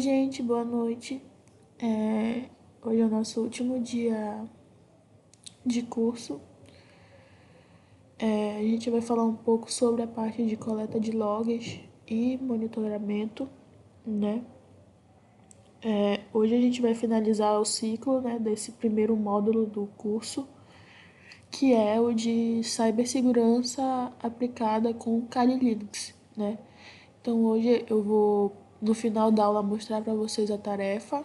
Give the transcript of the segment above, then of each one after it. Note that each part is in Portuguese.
Gente, boa noite. Hoje é o nosso último dia de curso. A gente vai falar um pouco sobre a parte de coleta de logs e monitoramento, né? Hoje a gente vai finalizar o ciclo, né, desse primeiro módulo do curso, que é o de cibersegurança aplicada com Kali Linux, né? Então hoje eu vou, no final da aula, mostrar para vocês a tarefa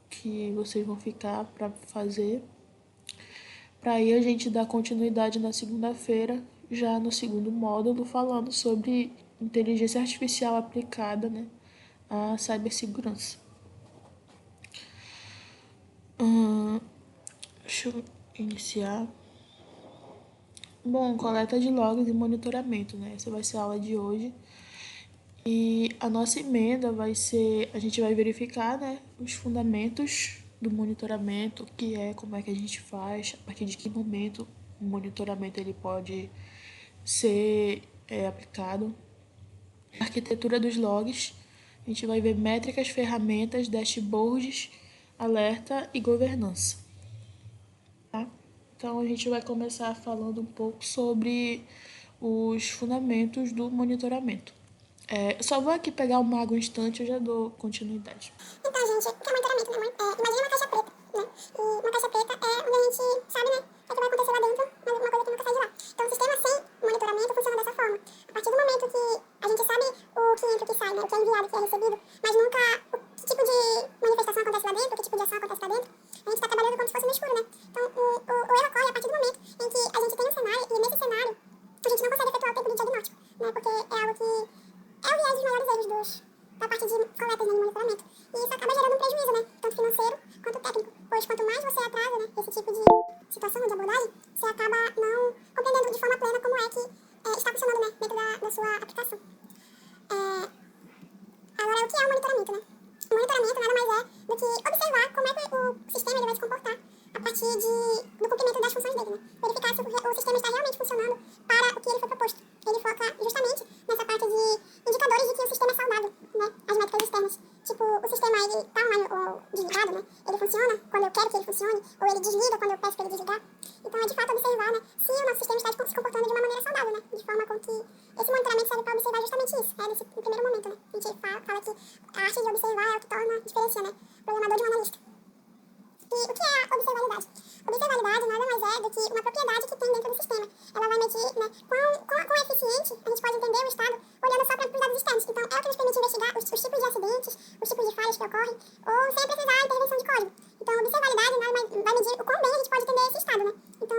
que vocês vão ficar para fazer. Para aí a gente dar continuidade na segunda-feira, já no segundo módulo, falando sobre inteligência artificial aplicada, né, à cibersegurança. Deixa eu iniciar. Bom, coleta de logs e monitoramento, né? Essa vai ser a aula de hoje. E a nossa emenda vai ser, a gente vai verificar, né, os fundamentos do monitoramento, que é como é que a gente faz, a partir de que momento o monitoramento ele pode ser aplicado. A arquitetura dos logs, a gente vai ver métricas, ferramentas, dashboards, alerta e governança. Tá? Então a gente vai começar falando um pouco sobre os fundamentos do monitoramento. Eu só vou aqui pegar uma água um instante e eu já dou continuidade. Então, gente, o que é monitoramento, né? Imagina uma caixa preta, né? E uma caixa preta é onde a gente sabe, né, o que vai acontecer lá dentro, mas uma coisa que nunca sai de lá. Então, o sistema sem monitoramento funciona dessa forma. A partir do momento que a gente sabe o que entra, o que sai, né, o que é enviado, o que é recebido, mas nunca que tipo de manifestação acontece lá dentro, que tipo de ação acontece lá dentro, a gente está trabalhando como se fosse no escuro, né? Então, o erro ocorre a partir do momento em que a gente tem um cenário e nesse cenário a gente não consegue efetuar o tempo de diagnóstico, né? Porque é algo que é o viés dos maiores erros da parte de coletas, né, de monitoramento. E isso acaba gerando um prejuízo, né, tanto financeiro quanto técnico. Pois quanto mais você atrasa, né, esse tipo de situação, de abordagem, você acaba não compreendendo de forma plena como é que está funcionando, né, dentro da sua aplicação. Agora, o que é o monitoramento, né? O monitoramento nada mais é do que observar como é que o sistema ele vai se comportar a partir do cumprimento das funções dele, né? Verificar se o sistema está realmente funcionando para o que ele foi proposto. Ele foca justamente nessa parte de indicadores de que o sistema é saudável, né? As métricas externas. Tipo, o sistema ele está online ou desligado, né? Ele funciona quando eu quero que ele funcione, ou ele desliga quando eu peço para ele desligar. Então é de fato observar, né, se o nosso sistema está se comportando de uma maneira saudável, né? De forma com que esse monitoramento serve para observar justamente isso, nesse primeiro momento, né? A gente fala que a arte de observar é o que torna, diferencia, né, o programador de um analista. E o que é a observabilidade? Observabilidade nada mais é do que uma propriedade que tem dentro do sistema. Ela vai medir, né, quão eficiente a gente pode entender o estado olhando só para os dados externos. Então, é o que nos permite investigar os tipos de acidentes, os tipos de falhas que ocorrem, ou sem precisar da intervenção de código. Então, a observabilidade nada mais vai medir o quão bem a gente pode entender esse estado, né? Então,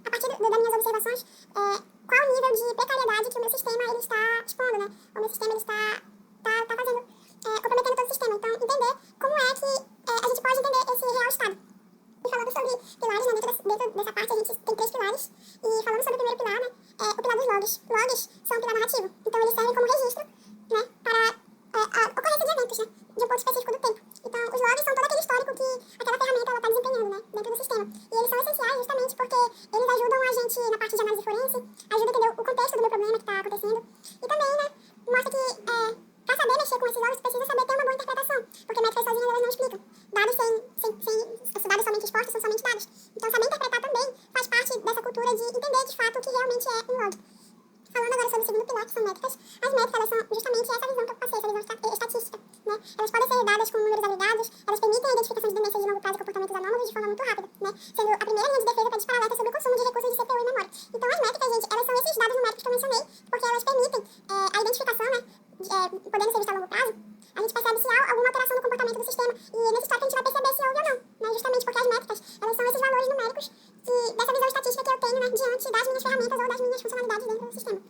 a partir das minhas observações, qual o nível de precariedade que o meu sistema ele está expondo, né? O meu sistema ele está fazendo, comprometendo todo o sistema. Então, entender como é que a gente pode entender esse real estado. E falando sobre pilares, né, dentro dessa parte a gente tem 3 pilares. E falando sobre o primeiro pilar, né, o pilar dos logs. Logs são um pilar narrativo. Então, eles servem como registro, né, para a ocorrência de eventos, né, de um ponto específico do tempo. Então, os logs são todo aquele histórico que aquela ferramenta está desempenhando, né, dentro do sistema. E eles são essenciais justamente porque eles ajudam a gente na parte de análise forense, ajudam a entender o contexto do meu problema que está acontecendo. E também, né, mostra que para saber mexer com esses logs, precisa saber ter uma boa interpretação, porque métricas sozinhas elas não explicam. Dados dados somente expostos são somente dados. Então, saber interpretar também faz parte dessa cultura de entender de fato o que realmente é um log. Falando agora sobre o segundo pilar, que são métricas, as métricas elas são justamente essa visão que eu passei, essa visão estatística, né? Elas podem ser dadas com números agregados, elas permitem a identificação de demências de longo prazo e comportamentos anômalos de forma muito rápida, né? Sendo a primeira linha de defesa para disparar alerta sobre o consumo de recursos de CPU e memória. Então, as métricas, gente, elas são esses dados numéricos que eu mencionei, porque elas permitem a identificação, né, podendo ser vista a longo prazo, a gente percebe se há alguma alteração no comportamento do sistema. E nesse histórico a gente vai perceber se houve ou não, né? Justamente porque as métricas, elas são esses valores numéricos dessa visão estatística que eu tenho, né, diante das minhas ferramentas ou das minhas funcionalidades dentro do sistema.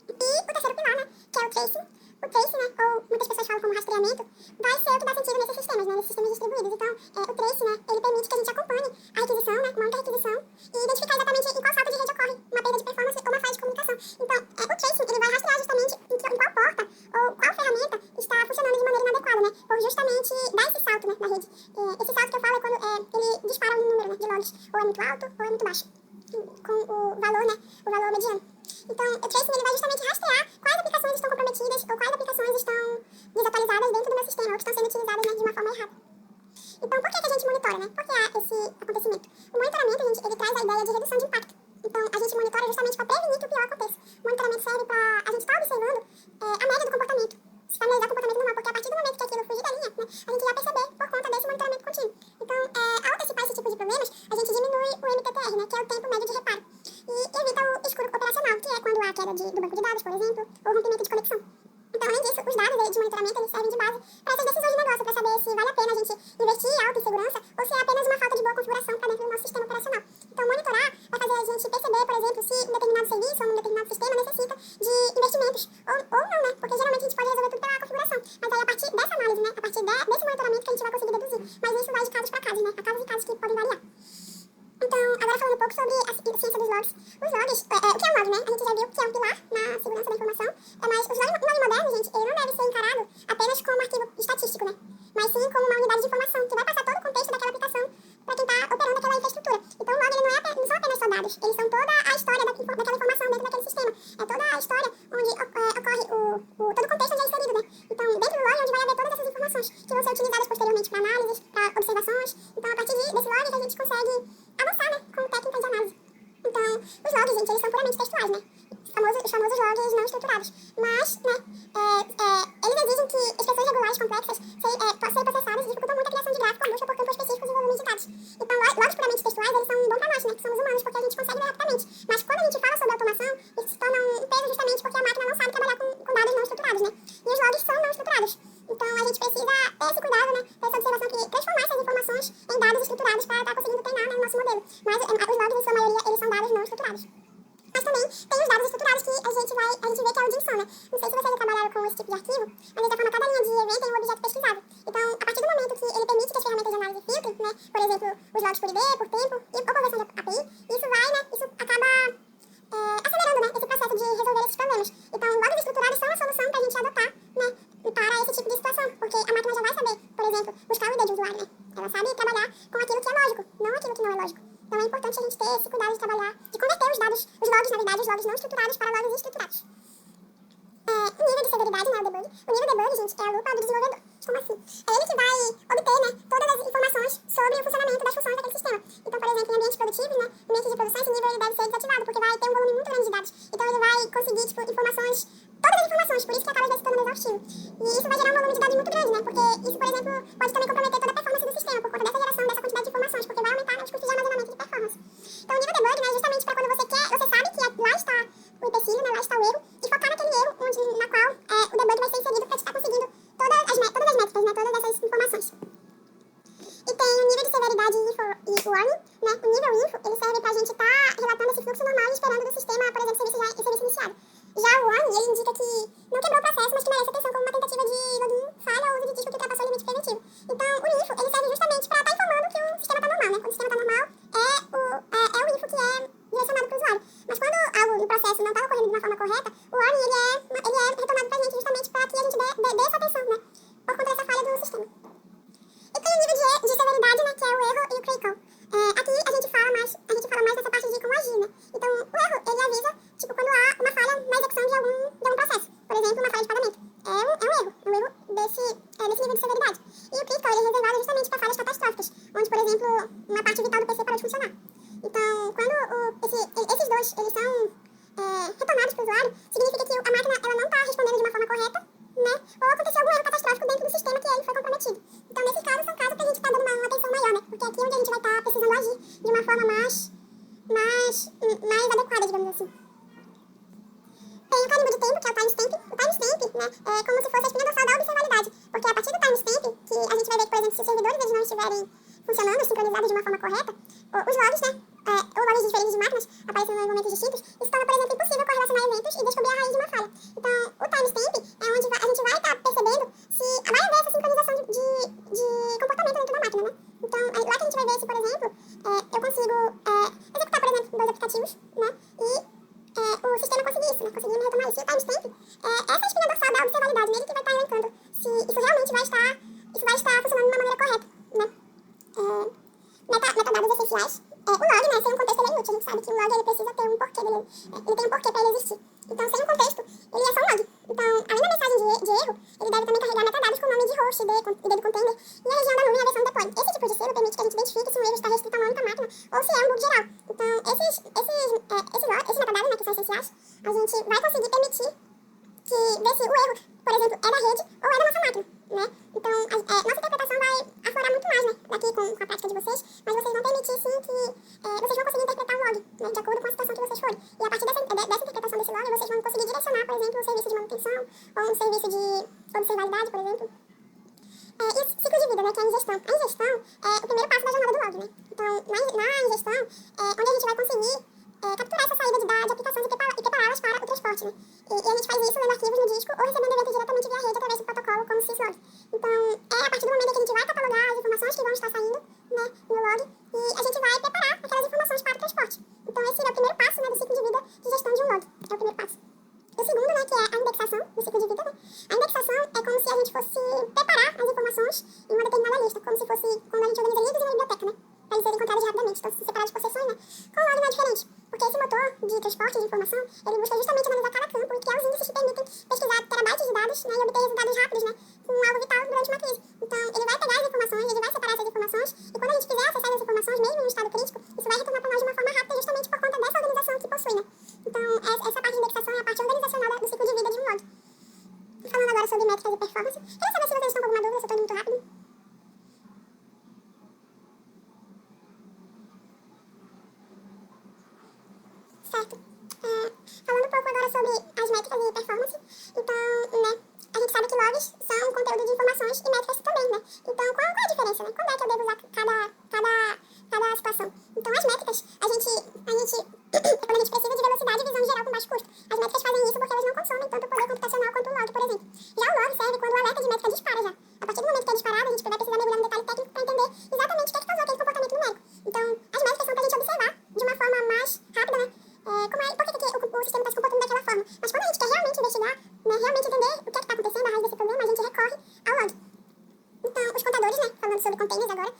E o terceiro pilar, né, que é o tracing. O tracing, né, ou muitas pessoas falam como rastreamento, vai ser o que dá sentido nesses sistemas, né, nesses sistemas distribuídos. Então, o tracing, né, ele permite que a gente acompanhe a requisição, né, uma única requisição, e identificar exatamente em qual salto de rede ocorre uma perda de performance ou uma falha de comunicação. Então, o tracing, ele vai rastrear justamente em qual porta ou qual ferramenta está funcionando de maneira inadequada, né, por justamente dar esse salto, né, na rede. Esse salto que eu falo é quando ele dispara um número, né, de logs, ou é muito alto ou é muito baixo, com o valor, né, o valor mediano. Então, o tracing ele vai justamente rastrear quais aplicações estão comprometidas ou quais aplicações estão desatualizadas dentro do meu sistema ou que estão sendo utilizadas utilizadas, né, de uma forma errada. Então, por que a gente monitora, né? Por que há esse acontecimento? O monitoramento, gente, ele traz a ideia de redução de impacto. Então, a gente monitora justamente para prevenir que o pior aconteça. O monitoramento serve para a gente estar observando a média do comportamento, se familiarizar o comportamento normal, porque a partir do momento que aquilo fugir da linha, né, a gente vai perceber por conta desse monitoramento contínuo. Então, ao antecipar esse tipo de problemas, a gente diminui o MTTR, né, que é o tempo médio de reparo, e evita o escuro operacional, que é quando há queda do banco de dados, por exemplo, ou rompimento de conexão. Então, além disso, os dados de monitoramento eles servem de base para essas decisões de negócio, para saber se vale a pena a gente investir alta em segurança ou se é apenas uma falta de boa configuração para dentro do nosso sistema operacional. Então, monitorar vai fazer a gente perceber, por exemplo, se um determinado serviço ou um determinado sistema necessita de investimentos ou não, né? Porque geralmente a gente pode resolver tudo pela configuração. Mas aí, a partir dessa análise, né? A partir desse monitoramento que a gente vai conseguir deduzir. Mas isso vai de casos para casos, né? Há casos e casos que podem variar. Então, agora falando um pouco sobre a ciência dos logs. Os logs, o que é um log, né? A gente já viu que é um pilar na segurança da informação, mas os logs modernos, gente, ele não deve ser encarado apenas como um arquivo estatístico, né? Mas sim como uma unidade de informação que vai passar todo o contexto daquela aplicação para quem está operando aquela infraestrutura. Então, o log ele não são apenas só dados, eles são toda a história daquela informação dentro daquele sistema. É toda a história onde ocorre todo o contexto onde é inserido, né? Então, dentro do log é onde vai haver todas essas informações que vão ser utilizadas posteriormente para análises, para observações. Então, a partir desse log a gente consegue avançar, né, com técnicas de análise. Então, os logs, gente, eles são puramente textuais, né? Os famosos logs não estruturados. Mas, né, eles exigem que expressões regulares complexas sejam processadas e dificultam muito a criação de gráfico ou busca por campos específicos e volumes de dados. Então, logs puramente textuais, eles são bons para nós, né, que somos humanos, porque a gente consegue ler rapidamente. Mas quando a gente fala sobre automação, isso se torna um peso justamente porque a máquina não sabe trabalhar com dados não estruturados, né? E os logs são não estruturados. Então, a gente precisa ter esse cuidado, né, ter essa observação que transformar essas informações em dados estruturados para estar conseguindo treinar, né, o nosso modelo. Mas os logs, em sua maioria, eles são dados não estruturados. Mas também tem os dados estruturados que a gente vê que é o JSON, né? Não sei se vocês já trabalharam com esse tipo de arquivo, mas ele forma cada linha de evento em um objeto pesquisável. Então, a partir do momento que ele permite que as ferramentas de análise filtrem, né? Por exemplo, os logs por ID, por tempo, ou conversão de API, isso acaba acelerando, né, esse processo de resolver esses problemas. Então, logs estruturados são a solução para a gente adotar, né, para esse tipo de situação, porque a máquina já vai saber, por exemplo, buscar o ID de usuário, né? Ela sabe trabalhar com aquilo que é lógico, não aquilo que não é lógico. Então, é importante a gente ter esse cuidado de trabalhar, de converter os logs, na verdade, os logs não estruturados para logs estruturados. O nível de severidade, né, o debug. O nível de debug, gente, é a lupa do desenvolvedor. Como assim? É ele que vai obter, né, todas as informações sobre o funcionamento das funções daquele sistema. Então, por exemplo, em ambientes produtivos, né, ambientes de produção, esse nível ele deve ser desativado, porque vai ter um volume muito grande de dados. Então, ele vai conseguir, tipo, informações, todas as informações, por isso que acaba às vezes se tornando exaustivo. E isso vai gerar um volume de dados muito grande, né, porque isso, por exemplo, pode também comprometer toda a performance do sistema, por conta dessa geração, dessa quantidade de informações, porque vai aumentar, né, os custos de armazenamento e de performance. Então, o nível debug, né, é justamente para quando você sabe que lá está o empecilho, né, lá está o erro, e focar naquele erro na qual o debug vai ser inserido para estar conseguindo todas as métricas, né, todas essas informações. E tem o nível de severidade info e warning, né, o nível info, ele serve para a gente estar relatando esse fluxo normal e esperando do sistema, por exemplo, serviço iniciado. Já o warning, ele indica que não quebrou o processo, mas que merece atenção como uma tentativa de login, falha ou uso de disco que ultrapassou o limite preventivo. Então, o info, ele serve justamente para estar informando que o sistema está normal, né, quando o sistema está normal, é o info que é direcionado para o usuário. Mas quando algo no processo não está ocorrendo de uma forma correta, o warning ele é retornado para a gente justamente para que a gente dê essa atenção, né, por conta dessa falha do sistema. E tem o nível de severidade, né, que é o erro e o critical. Aqui a gente fala mais nessa parte de como agir, né. Então, o erro, ele avisa, tipo, quando há uma falha na execução de algum processo. Por exemplo, uma falha de pagamento. É um erro desse nível de severidade. E o critical, ele é reservado justamente para falhas catastróficas, onde, por exemplo, uma parte vital do PC parou de funcionar. Então, quando esses dois, eles são retornados para o usuário, significa que a máquina ela não está respondendo de uma forma correta, né? Ou aconteceu algum erro catastrófico dentro do sistema que ele foi comprometido. Então, nesses casos, são casos que a gente está dando uma atenção maior, né? Porque aqui é onde a gente vai estar precisando agir de uma forma mais adequada, digamos assim. Tem o carimbo de tempo, que é o timestamp. O timestamp, né, é como se fosse a espinha dorsal da observabilidade. Porque a partir do timestamp, que a gente vai ver que, por exemplo, se os servidores eles não estiverem funcionando, sincronizados de uma forma correta, os logs, né, ou logs diferentes de máquinas, aparecendo em momentos distintos, isso torna, por exemplo, impossível correlacionar eventos e descobrir a raiz de uma falha. Então, o timestamp é onde a gente vai estar percebendo se vai haver essa sincronização de comportamento dentro da máquina, né. Então, lá que a gente vai ver se, por exemplo, eu consigo executar, por exemplo, 2 aplicativos, né, e o sistema conseguir isso, né, conseguir me retomar isso. E o timestamp essa espinha dorsal da observabilidade nele que vai estar elencando se isso realmente vai estar funcionando de uma maneira correta, né. Metadados essenciais. O log, né, sem um contexto ele é inútil. A gente sabe que o log ele precisa ter um porquê dele. Ele tem um porquê para ele existir. Então, sem um contexto, ele é só um log. Então, além da mensagem de erro, ele deve também carregar metadados com o nome de host, ID do container e a região da nuvem é a versão do deploy. Esse tipo de selo permite que a gente identifique se um erro está restrito a uma única máquina ou se é um bug geral. Então, esses metadados, né, que são essenciais, a gente vai conseguir permitir que ver se o erro, por exemplo, é da rede ou é da nossa máquina, né? Então, nossa interpretação vai aflorar muito mais, né, daqui com a prática de vocês, mas vocês vão permitir, sim, que vocês vão conseguir interpretar o log, né, de acordo com a situação que vocês forem. E a partir dessa interpretação desse log, vocês vão conseguir direcionar, por exemplo, um serviço de manutenção ou um serviço de observabilidade, por exemplo. E o ciclo de vida, né, que é a ingestão. A ingestão é o primeiro passo da jornada do log, né? Então, na ingestão, é onde a gente vai conseguir capturar essa saída de dados, de aplicações e prepará-las para o transporte, né? E a gente faz isso lendo arquivos no disco ou recebendo eventos diretamente via rede através do protocolo como syslog. Então, é a partir do momento que a gente vai catalogar as informações que vão estar saindo, né, no log, e a gente vai preparar aquelas informações para o transporte. Então, esse é o primeiro passo, né, do ciclo de vida de gestão de um log. É o primeiro passo. O segundo, né, que é a indexação do ciclo de vida, né? A indexação é como se a gente fosse preparar as informações em uma determinada lista, como se fosse quando a gente organiza livros em uma biblioteca, né? Para eles serem encontrados rapidamente, então separados por seções, né? Com o log não é diferente, porque esse motor de transporte de informação, ele busca justamente analisar cada campo e criar os índices que permitem pesquisar terabytes de dados, né, e obter resultados rápidos, né, com algo vital durante uma crise. Então, ele vai pegar as informações, ele vai separar essas informações, e quando a gente quiser acessar essas informações, mesmo em um estado crítico, isso vai retornar para nós de uma forma rápida, justamente por conta dessa organização que possui, né? Então, essa parte de indexação é a parte organizacional do ciclo de vida de um log. Falando agora sobre métricas e performance, queria saber se vocês estão com alguma dúvida, se eu estou indo muito rápido. Certo. Falando um pouco agora sobre as métricas e performance, então, né, a gente sabe que logs são um conteúdo de informações e métricas também, né? Então, qual é a diferença, né? Quando é que eu devo usar cada situação? Então, as métricas, quando a gente precisa de velocidade e visão geral com baixo custo. As métricas fazem isso porque elas não consomem tanto poder computacional quanto o log, por exemplo. Já o log serve quando o alerta de métrica dispara já. A partir do momento que é disparado, a gente vai precisar mergulhar no detalhe técnico para entender exatamente o que causou aquele comportamento numérico. Então, as métricas são para a gente observar de uma forma mais rápida, né? Por que o sistema está se comportando daquela forma. Mas quando a gente quer realmente investigar, né, realmente entender o que está acontecendo, a raiz desse problema, a gente recorre ao log. Então, os contadores, né, falando sobre containers agora,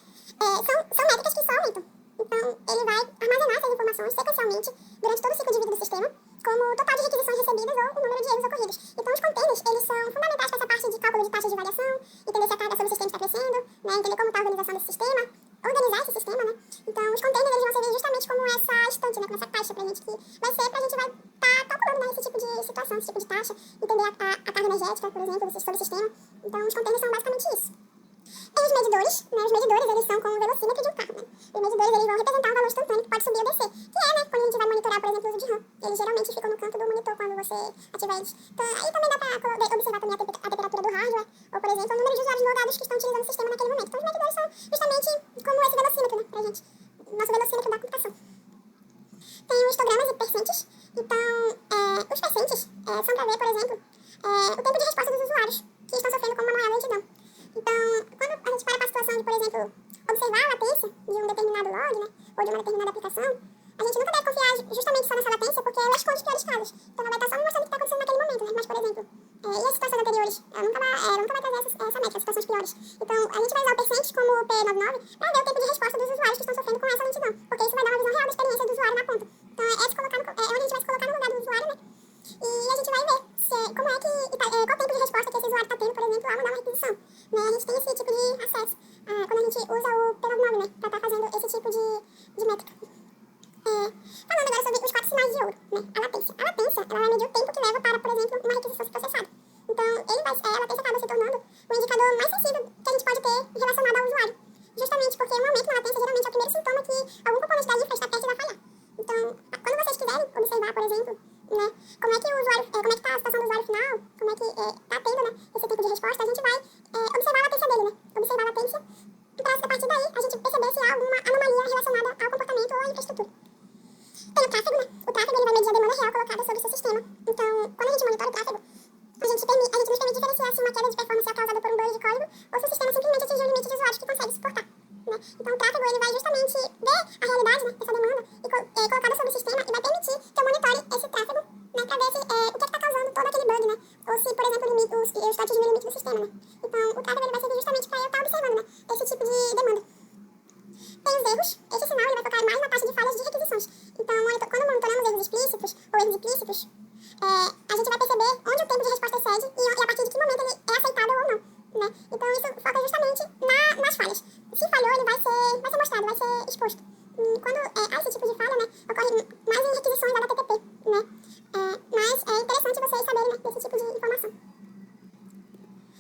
são métricas que só aumentam. Então, ele vai armazenar essas informações sequencialmente durante todo o ciclo de vida do sistema, como o total de requisições recebidas ou o número de erros ocorridos. Então, os containers, eles são fundamentais para essa parte de cálculo de taxas de variação, entender se a carga sobre o sistema está crescendo, né, entender como está a organização desse sistema, organizar esse sistema, né. Então, os containers, eles vão servir justamente como essa estante, né, como essa caixa pra gente, que vai ser pra gente vai estar calculando, né, esse tipo de situação, esse tipo de taxa, entender a carga energética, por exemplo, sobre o sistema. Então, os containers são basicamente isso. Tem os medidores, né? Os medidores, eles são como o velocímetro de um carro, né? Os medidores, eles vão representar um valor instantâneo que pode subir ou descer, que é, né, quando a gente vai monitorar, por exemplo, o uso de RAM. Eles geralmente ficam no canto do monitor quando você ativa eles. Então, aí também dá pra observar também a temperatura do hardware, ou, por exemplo, o número de usuários logados que estão utilizando o sistema naquele momento. Então, os medidores são justamente como esse velocímetro, né, pra gente. Nosso velocímetro da computação. Tem os histogramas e percentes. Então, os percentes são pra ver, por exemplo, o tempo de resposta dos usuários que estão sofrendo com uma maior lentidão. Então, quando a gente para a situação de, por exemplo, observar a latência de um determinado log, né, ou de uma determinada aplicação, a gente nunca deve confiar justamente só nessa latência, porque ela esconde os piores casos. Então, ela vai estar só mostrando o que está acontecendo naquele momento, né? Mas, por exemplo, e as situações anteriores? Ela nunca vai trazer essa métrica, as situações piores. Então, a gente vai usar o percent como o P99 para ver o tempo de resposta dos usuários que estão sofrendo com essa lentidão, porque isso vai dar uma visão real da experiência do usuário na ponta. Então, é onde a gente vai se colocar no lugar do usuário, né? E a gente vai ver qual o tempo de resposta que esse usuário está tendo, por exemplo, ao mandar uma requisição. Né? A gente tem esse tipo de acesso quando a gente usa o P99, né, para estar fazendo esse tipo de métrica. Falando agora sobre os 4 sinais de ouro, né, a latência. A latência, ela vai medir o tempo que leva para, por exemplo, uma requisição ser processada. Então, a latência acaba se tornando o indicador mais sensível que a gente pode ter relacionado ao usuário. Justamente porque um aumento na latência geralmente é o primeiro sintoma que algum nas falhas. Se falhou, ele vai ser mostrado, vai ser exposto. Quando há esse tipo de falha, né, ocorre mais em requisições da HTTP, né? Mas é interessante vocês saberem, né, desse tipo de informação.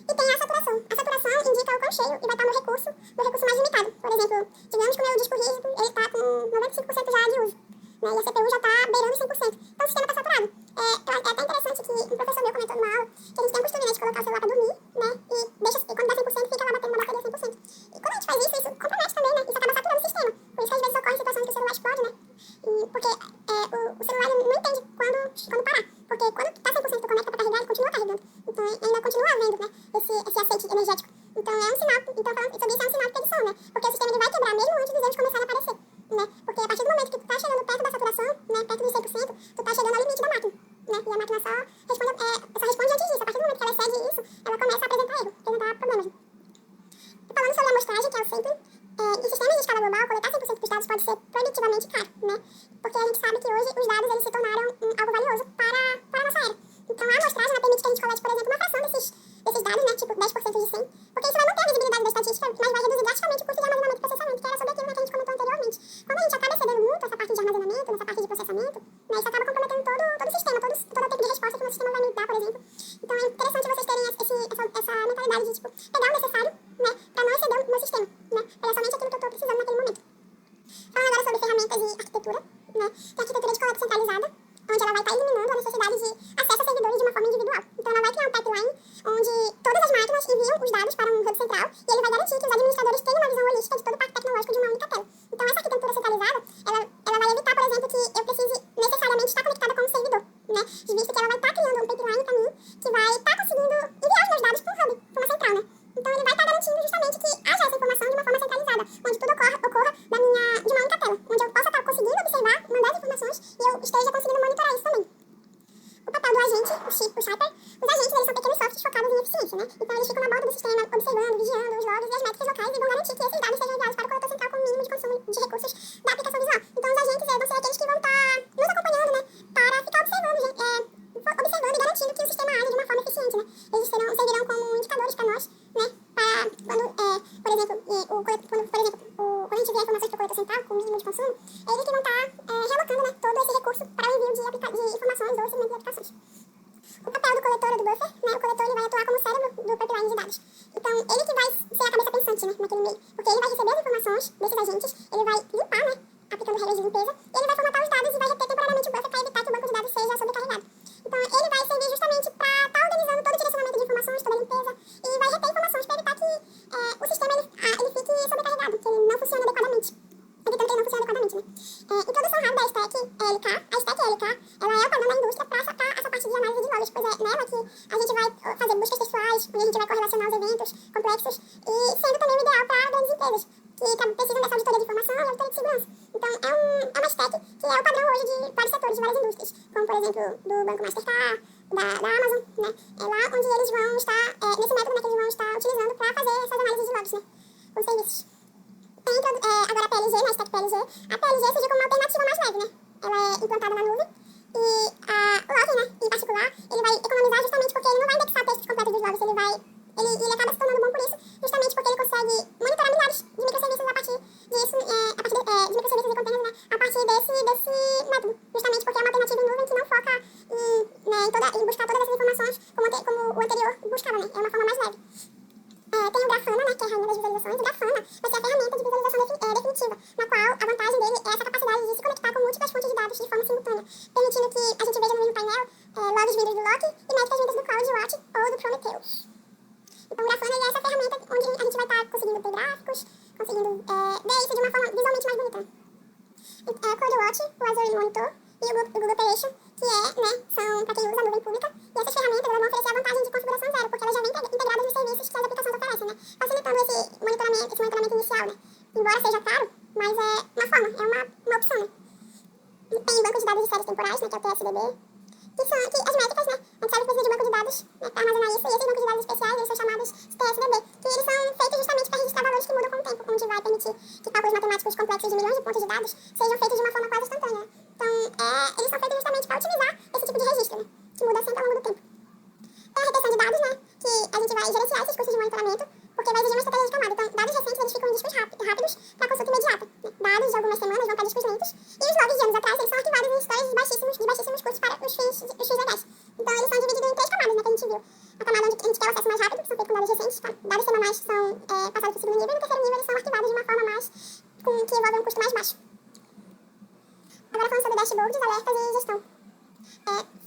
E tem a saturação. A saturação indica o quão cheio e vai estar no recurso mais limitado. Por exemplo, digamos que o meu disco rígido ele está com 95% já de uso, né, e a CPU já está beirando os 100%. Então o sistema está saturado. É até interessante que um professor meu comentou numa aula que a gente tem o costume, né, de colocar o celular para dormir, né, e quando dá 100% fica lá batendo na bateria 100%. E quando a gente faz isso, isso compromete também, né, isso acaba saturando o sistema. Por isso que às vezes ocorre situações que o celular explode, né, porque o celular ele não entende quando parar. Porque quando tá 100% tu conecta para carregar, ele continua carregando. Então ainda continua havendo, né, esse aceite energético. Então é um sinal, então falando sobre isso é um sinal de predição, né, porque o sistema ele vai quebrar mesmo antes dos erros começarem a aparecer, né, porque a partir do momento que tu tá chegando perto da saturação, né, perto dos 100%, tu tá chegando ao limite da máquina, né, e a máquina só responde antes disso. A partir do momento que ela excede isso, ela começa a apresentar erro, apresentar problemas. E falando sobre a amostragem, que é o sampling, em sistemas de escala global, coletar 100% dos dados pode ser proibitivamente caro, né, porque a gente sabe que hoje os dados eles se tornaram algo valioso para a nossa era. Então a amostragem ela permite que a gente colete, por exemplo, uma fração desses dados, né, tipo 10% de 100, porque isso vai manter a visibilidade da estatística, mas vai reduzir drasticamente o custo de armazenamento e processamento, que era sobre aquilo, né, que a gente comentou anteriormente. Quando a gente acaba excedendo muito essa parte de armazenamento, nessa parte de processamento, né, isso acaba comprometendo todo o sistema, todo o tempo de resposta que o nosso sistema vai me dar, por exemplo. Então é interessante vocês terem essa mentalidade de, tipo, pegar o necessário, né, para não exceder o meu sistema, né, pegar somente aquilo que eu estou precisando naquele momento. Falando agora sobre ferramentas e arquitetura, né, tem a arquitetura de coleta centralizada, onde ela vai estar eliminando a necessidade de acesso a servidores de uma forma individual. Então ela vai criar um pipeline onde todas as máquinas enviam os dados para um hub central e ele vai garantir que os administradores tenham uma visão holística de todo o parque tecnológico de uma única tela. Então essa arquitetura centralizada, ela vai evitar, por exemplo, que eu precise necessariamente estar conectada com um servidor, né, visto que ela vai estar criando um pipeline para mim que vai estar conseguindo enviar os meus dados para um hub, para uma central, né. Então ele vai estar garantindo justamente que haja essa informação de uma forma centralizada, onde tudo ocorra de uma única tela, onde eu possa estar conseguindo observar, mandar as informações e eu esteja conseguindo monitorar isso também. O papel do agente, o shipper, os agentes eles são pequenos softwares focados em eficiência, né? Então eles ficam na borda do sistema, observando, vigiando os logs e as métricas locais e vão garantir que esses dados sejam enviados para o coletor central com o mínimo de consumo de recursos da aplicação visual. Então os agentes vão ser aqueles que vão estar nos acompanhando, né? Para ficar observando e garantindo que o sistema age de uma forma eficiente, né? Eles servirão como indicadores para nós, né? Para quando, por exemplo, quando a gente envia informações para o coletor central com o mínimo de consumo, eles que vão estar realocando, né, todo esse recurso para o envio de informações ou segmento de aplicações. O papel do coletor ou do buffer, né, o coletor ele vai atuar como cérebro do pipeline de dados. Então, ele que vai ser a cabeça pensante, né, naquele meio, porque ele vai receber as informações desses agentes, ele vai limpar, né, aplicando regras de limpeza, e ele vai formatar os dados e vai reter temporariamente o buffer para evitar que o banco de dados seja sobrecarregado. Então, ele vai servir justamente para estar organizando todo o direcionamento de informações, toda a limpeza, e vai reter informações para evitar que o sistema ele fique sobrecarregado, que ele não funcione adequadamente. Evitando que ele não funcione adequadamente, né. Introdução rápida à stack ELK. A stack ELK, ela é o padrão da indústria para sacar essa parte de análise de logs, pois é nela que a gente vai fazer buscas textuais, onde a gente vai correlacionar os eventos complexos, e sendo também o ideal para grandes empresas, que precisam dessa auditoria de informação e auditoria de segurança. Então, é uma stack que é o padrão hoje de vários setores, de várias indústrias, como, por exemplo, do Banco Mastercard, da Amazon, né. É lá onde eles vão estar, nesse método, né, que eles vão estar utilizando para fazer essas análises de logs, né, com serviços. Tem agora a PLG, né, a stack PLG. A PLG surgiu como uma alternativa mais leve, né. Ela é implantada na nuvem e o log, né, em particular, ele vai economizar justamente porque ele não vai indexar textos completos dos logs, ele acaba se tornando bom por isso, justamente porque ele consegue monitorar milhares de microserviços a partir disso, de microserviços e containers, né, a partir desse método, justamente porque é uma alternativa em nuvem que não foca em buscar todas essas informações como o anterior buscava, né, é uma forma mais leve. Tem o Grafana, né, que é a rainha das visualizações. O Grafana vai ser a ferramenta de visualização definitiva, na qual a vantagem dele é essa capacidade de se conectar com múltiplas fontes de dados de forma simultânea, permitindo que a gente veja no mesmo painel logs vindos do Loki e métricas vindas do CloudWatch ou do Prometheus. Então o Grafana é essa ferramenta onde a gente vai estar conseguindo ter gráficos, conseguindo ver isso de uma forma visualmente mais bonita. O CloudWatch, o Azure Monitor e o Google Operation, que são para quem usa a nuvem pública, e essas ferramentas elas vão oferecer a vantagem de configuração zero, porque elas já vêm integradas nos serviços que as aplicações oferecem, né, facilitando esse monitoramento inicial, né. Embora seja caro, mas é uma forma, é uma opção, né. Tem o banco de dados de séries temporais, né, que é o TSDB, que são as métricas, né, a gente sabe que precisa de banco de dados, né, para armazenar isso, e esses bancos de dados especiais, eles são chamados de TSDB, que eles são feitos justamente para registrar valores que mudam com o tempo, onde vai permitir que cálculos matemáticos complexos de milhões de pontos de dados sejam feitos de uma forma quase instantânea, né. Então, eles são feitos justamente para otimizar esse tipo de registro, né, que muda sempre ao longo do tempo. Tem a retenção de dados, né, que a gente vai gerenciar esses custos de monitoramento, porque vai exigir uma estratégia de camada. Então, dados recentes passadas para o segundo nível, e no terceiro nível eles são arquivados de uma forma mais, que envolve um custo mais baixo. Agora falando sobre dashboards, alertas e gestão.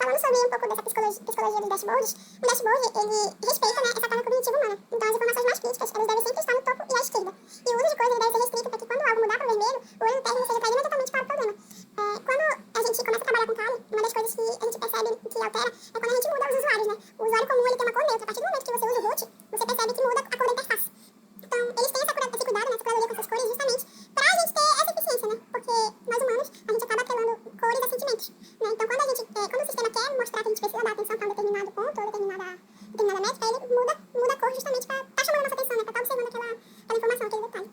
Falando sobre um pouco dessa psicologia dos dashboards, o dashboard, ele respeita, né, essa forma cognitiva humana. Então as informações mais críticas, elas devem sempre estar no topo e à esquerda. E o uso de coisas deve ser restrito para que quando algo mudar para o vermelho, o olho interno seja traído imediatamente para o problema. Quando a gente começa a trabalhar com Kali, uma das coisas que a gente percebe que altera é quando a gente muda os usuários, né? O usuário comum, ele tem uma cor neutra. A partir do momento que você usa o root, você percebe que muda a cor da interface. Então, eles têm esse cuidado, né, essa curadoria com essas cores justamente para a gente ter essa eficiência, né? Porque nós humanos, a gente acaba atrelando cores a sentimentos, né? Então, quando o sistema quer mostrar que a gente precisa dar atenção para um determinado ponto ou determinada métrica, ele muda a cor justamente para estar chamando a nossa atenção, né? Para estar observando aquela informação, aquele detalhe.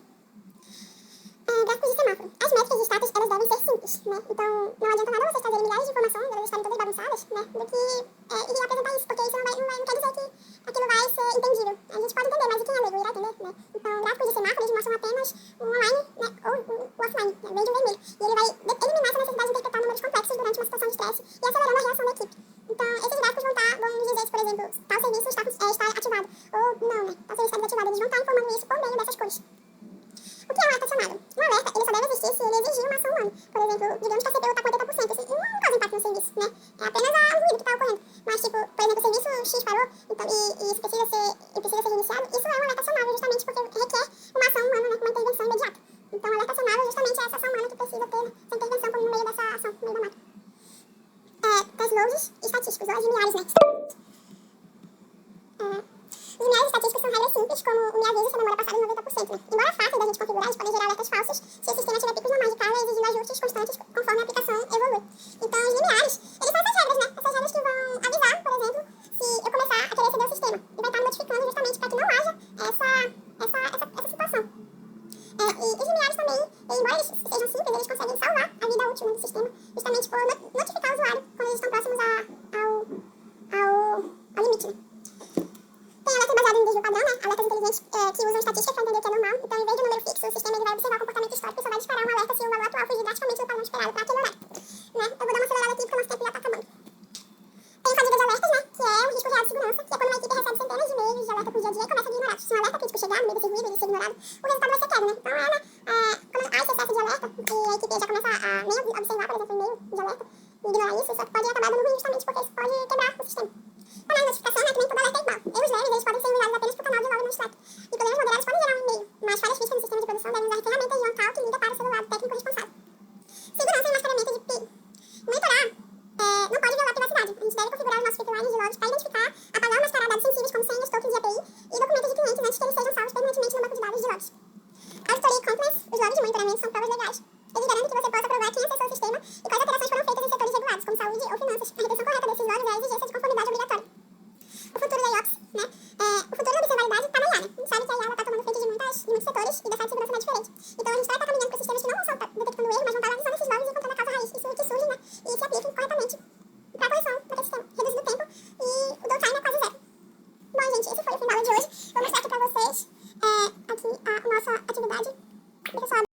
Gráficos de semáforo. As métricas de status, elas devem ser simples, né? Então, não adianta nada vocês trazerem milhares de informações, elas estarem todas bagunçadas, né? Do que ir apresentar isso, porque isso não quer dizer que aquilo vai ser entendível. A gente pode entender, mas e quem é leigo irá entender, né? Então, gráficos de semáforo, eles mostram apenas o online, né? Ou o offline, né? Verde ou vermelho. E ele vai eliminar essa necessidade de interpretar números complexos durante uma situação de estresse e acelerando a reação da equipe. Então, esses gráficos vão nos dizer se, por exemplo, tal serviço está ativado ou não, né? Tal serviço está desativado. Eles vão estar informando isso por meio dessas cores. O que é um alerta acionado? Um alerta, ele só deve existir se ele exigir uma ação humana. Por exemplo, digamos que a CPU está com 80%. Isso não causa impacto no serviço, né? É apenas o ruído que está ocorrendo. Mas, tipo, por exemplo, o serviço X parou então, e isso precisa ser reiniciado. Isso é um alerta acionável justamente porque requer uma ação humana, né? Uma intervenção imediata. Então, o alerta acionável justamente é essa ação humana que precisa ter, né? Essa intervenção no meio dessa ação, no meio da máquina. Test loads estatísticos, ou as limiares, né? Os limiares estatísticos são regras simples, como o me avisa se a memória passar dos 90%, né? Embora fácil da gente configurar, eles podem gerar alertas falsos se o sistema tiver picos normais de carga exigindo ajustes constantes conforme a aplicação evolui. Então, os limiares, eles são essas regras, né? Essas regras que vão avisar, por exemplo, se eu começar a querer ceder o sistema. E vai estar notificando justamente para que não haja essa situação. E os limiares também, embora eles sejam simples, eles conseguem salvar a vida útil do sistema, justamente por notificar o usuário quando eles estão próximos ao limite, né? Tem alertas baseados em desvio padrão, né? Alertas inteligentes que usam estatística para entender o que é normal. Então, em vez de um número fixo, o sistema ele vai observar o comportamento histórico e só vai disparar um alerta se o valor atual fugir drasticamente do padrão esperado para aquele horário. Né? Eu vou dar uma acelerada aqui porque o nosso tempo já está acabando. Tem fadiga de alertas, né? Que é um risco real de segurança, que é quando uma equipe recebe centenas de e-mails de alerta por dia a dia e começa a ignorar. Se um alerta crítico chegar no meio desse ruído e ser ignorado, o resultado vai ser queda, né? Então, quando há esse excesso de alerta e a equipe já começa a nem observar, por exemplo, o e-mail de alerta e ignorar isso pode acabar dando ruim justamente porque isso pode quebrar o sistema. Mas a notificação, né, que nem toda alerta é igual. Erros leves, eles podem ser enviados apenas para o canal de log no Slack. E problemas moderados podem gerar um e-mail, mas falhas críticas no sistema de produção devem usar ferramentas de on-call que liga para o celular do técnico responsável. Segurança e mascaramento de PI. Monitorar não pode violar a privacidade. A gente deve configurar os nossos pipelines de logs para identificar, apagar ou mascarar dados sensíveis como senhas, tokens de API e documentos de clientes antes que eles sejam salvos permanentemente no banco de dados de logs. Auditoria e compliance, os logs de monitoramento são provas legais. Eles garantem que você possa provar quem acessou o sistema e quais operações foram feitas em setores regulados, como saúde ou finanças. A retenção correta desses logs é a exigência de conformidade